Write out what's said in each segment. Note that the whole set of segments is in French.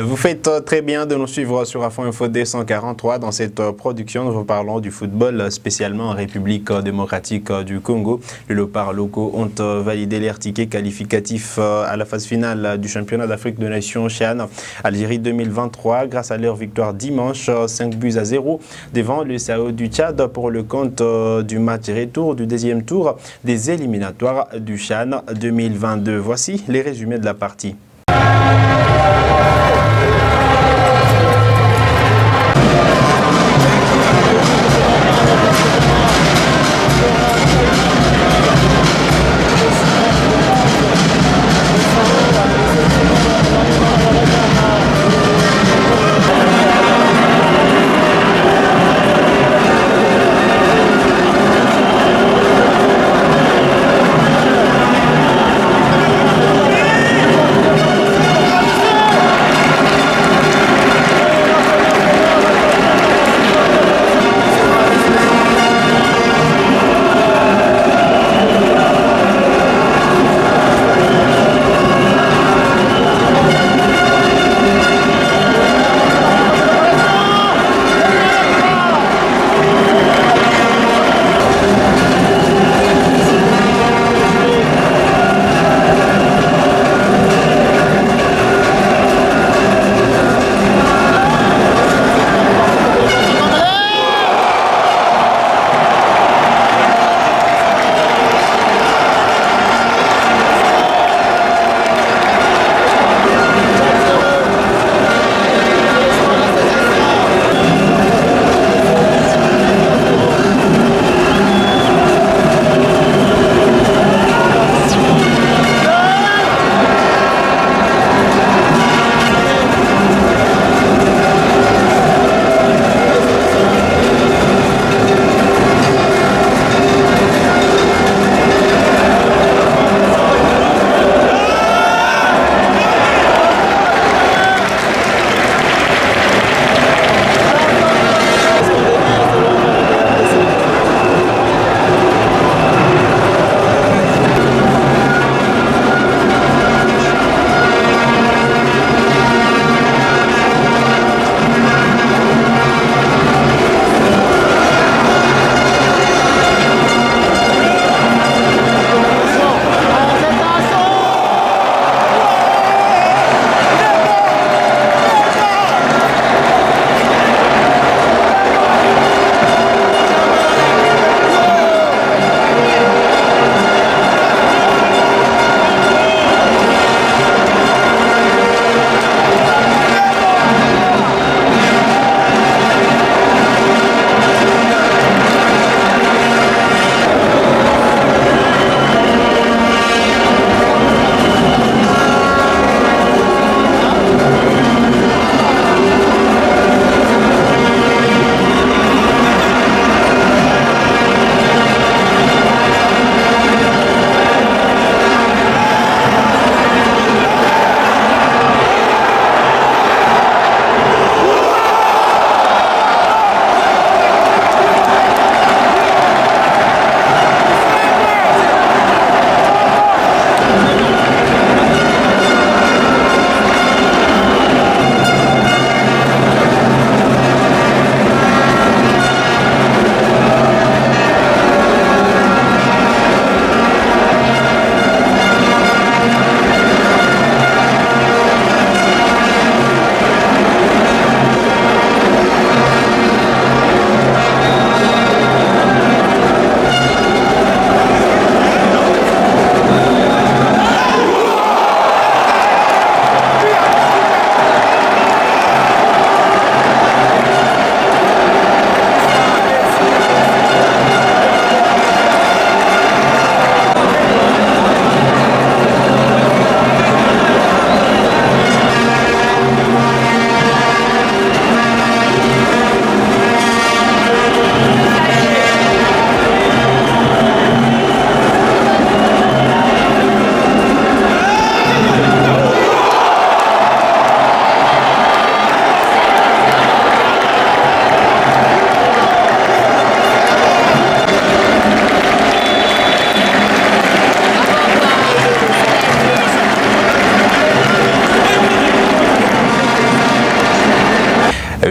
Vous faites très bien de nous suivre sur Afro Info D143. Dans cette production, nous vous parlons du football, spécialement en République démocratique du Congo. Les léopards locaux ont validé les tickets qualificatifs à la phase finale du championnat d'Afrique de Nations CHAN Algérie 2023 grâce à leur victoire dimanche 5-0 devant le SAO du Tchad pour le compte du match retour du deuxième tour des éliminatoires du CHAN 2022. Voici les résumés de la partie.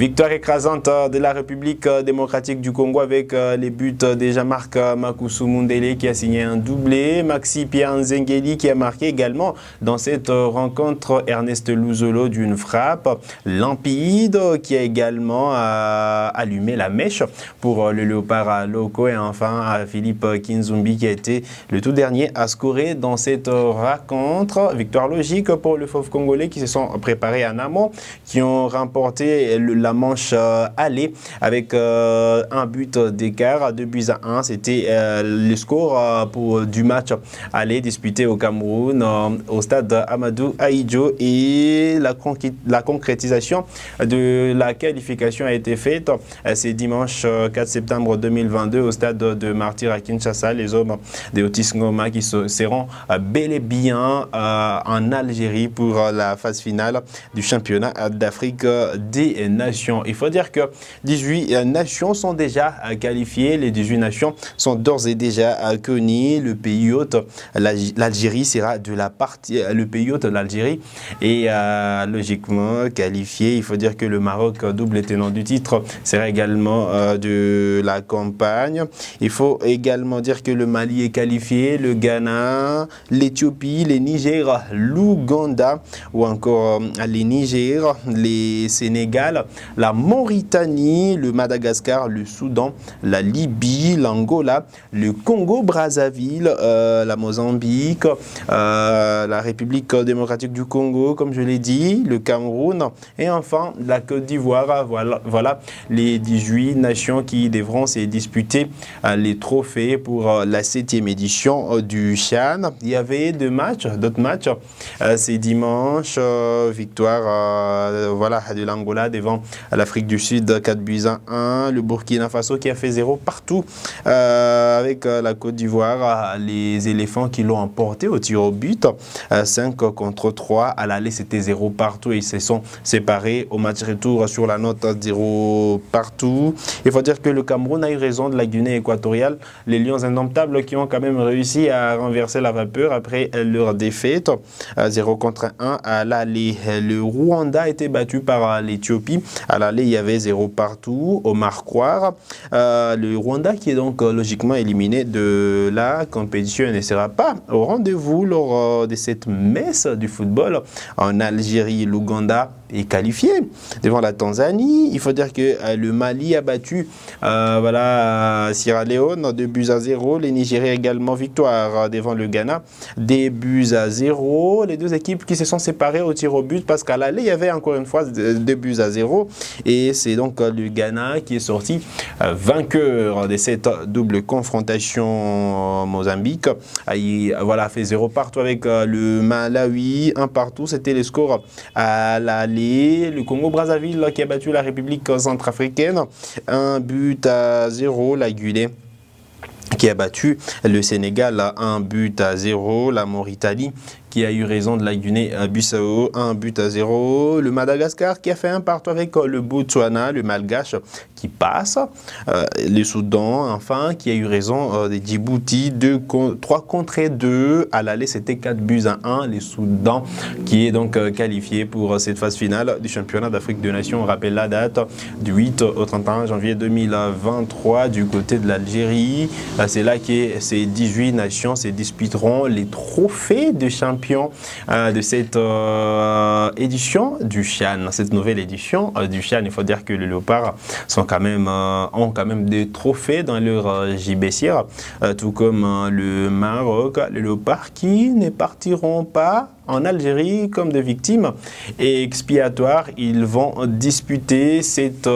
Victoire écrasante de la République démocratique du Congo avec les buts de Jean-Marc Makusu Mundele qui a signé un doublé, Maxi Pierre Nzengeli qui a marqué également dans cette rencontre, Ernest Luzolo d'une frappe, Lampide qui a également allumé la mèche pour le Léopard Loco et enfin Philippe Kinzumbi qui a été le tout dernier à scorer dans cette rencontre. Victoire logique pour le Fauve congolais qui se sont préparés en amont, qui ont remporté la manche aller avec un but d'écart, 2-1. C'était le score du match aller disputé au Cameroun au stade Amadou Ahidjo et la concrétisation de la qualification a été faite. C'est dimanche 4 septembre 2022 au stade de Martyr à Kinshasa. Les hommes de Otis Ngoma qui seront bel et bien en Algérie pour la phase finale du championnat d'Afrique des Nations. Il faut dire que 18 nations sont déjà qualifiées. Les 18 nations sont d'ores et déjà connues. Le pays hôte, l'Algérie, sera de la partie. Le pays hôte, l'Algérie, est logiquement qualifié. Il faut dire que le Maroc, double tenant du titre, sera également de la campagne. Il faut également dire que le Mali est qualifié, le Ghana, l'Éthiopie, les Niger, l'Ouganda ou encore les Niger, les Sénégal, la Mauritanie, le Madagascar, le Soudan, la Libye, l'Angola, le Congo-Brazzaville, la Mozambique, la République démocratique du Congo, comme je l'ai dit, le Cameroun et enfin la Côte d'Ivoire. Voilà les 18 nations qui devront se disputer les trophées pour la 7e édition du CHAN. Il y avait d'autres matchs. C'est dimanche, victoire de l'Angola devant l'Afrique du Sud, 4-1. Le Burkina Faso qui a fait 0 partout avec la Côte d'Ivoire. Les éléphants qui l'ont emporté au tir au but, 5-3. À l'aller, c'était 0 partout et ils se sont séparés au match retour sur la note 0 partout. Il faut dire que le Cameroun a eu raison de la Guinée équatoriale. Les Lions indomptables qui ont quand même réussi à renverser la vapeur après leur défaite 0-1 à l'aller. Le Rwanda a été battu par l'Éthiopie. À l'aller, il y avait 0 partout au Marquoir. Le Rwanda qui est donc logiquement éliminé de la compétition ne sera pas au rendez-vous lors de cette messe du football en Algérie. L'Ouganda est qualifié devant la Tanzanie. Il faut dire que le Mali a battu Sierra Leone 2-0. Les Nigériens également victoire devant le Ghana 2-0. Les deux équipes qui se sont séparées au tir au but parce qu'à l'aller il y avait encore une fois 2-0 et c'est donc le Ghana qui est sorti vainqueur de cette double confrontation. Mozambique fait 0 partout avec le Malawi, 1 partout, c'était les scores à l'aller. Le Congo-Brazzaville qui a battu la République centrafricaine 1-0, la Guinée qui a battu le Sénégal 1-0, la Mauritanie qui a eu raison de la Guinée-Bissau 1-0, le Madagascar qui a fait 1 partout avec le Botswana, le Malgache qui passe, le Soudan enfin qui a eu raison des Djibouti 3-2, à l'aller c'était 4-1, les Soudan qui est donc qualifié pour cette phase finale du championnat d'Afrique des Nations. On rappelle la date du 8 au 31 janvier 2023 du côté de l'Algérie. C'est là que ces 18 nations se disputeront les trophées de champion de cette édition du CHAN, cette nouvelle édition du CHAN. Il faut dire que les Léopards ont quand même des trophées dans leur gibecière, tout comme le Maroc. Les Léopards qui ne partiront pas en Algérie comme des victimes et expiatoires. Ils vont disputer cette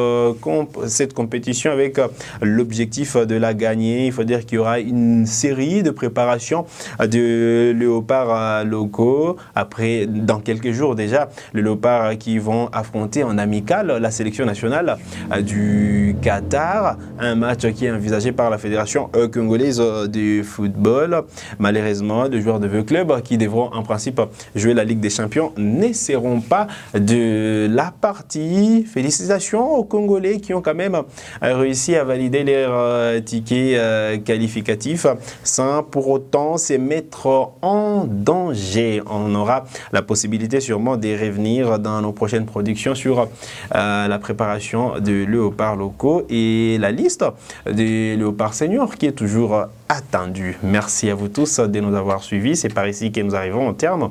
compétition avec l'objectif de la gagner. Il faut dire qu'il y aura une série de préparations de léopards locaux. Après, dans quelques jours déjà, les léopards qui vont affronter en amical la sélection nationale du Qatar. Un match qui est envisagé par la Fédération congolaise de football. Malheureusement, les joueurs de vieux clubs qui devront en principe jouer la Ligue des Champions n'essaieront pas de la partie. Félicitations aux Congolais qui ont quand même réussi à valider leur ticket qualificatif sans pour autant se mettre en danger. On aura la possibilité sûrement de revenir dans nos prochaines productions sur la préparation de léopards locaux et la liste des léopards seniors qui est toujours attendue. Merci à vous tous de nous avoir suivis. C'est par ici que nous arrivons au terme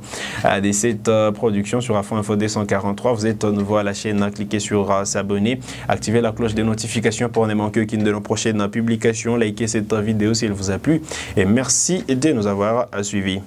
de cette production sur Afro Info 243. Vous êtes nouveau à la chaîne, cliquez sur s'abonner, activez la cloche de notification pour ne manquer aucune de nos prochaines publications, likez cette vidéo si elle vous a plu et merci de nous avoir suivis.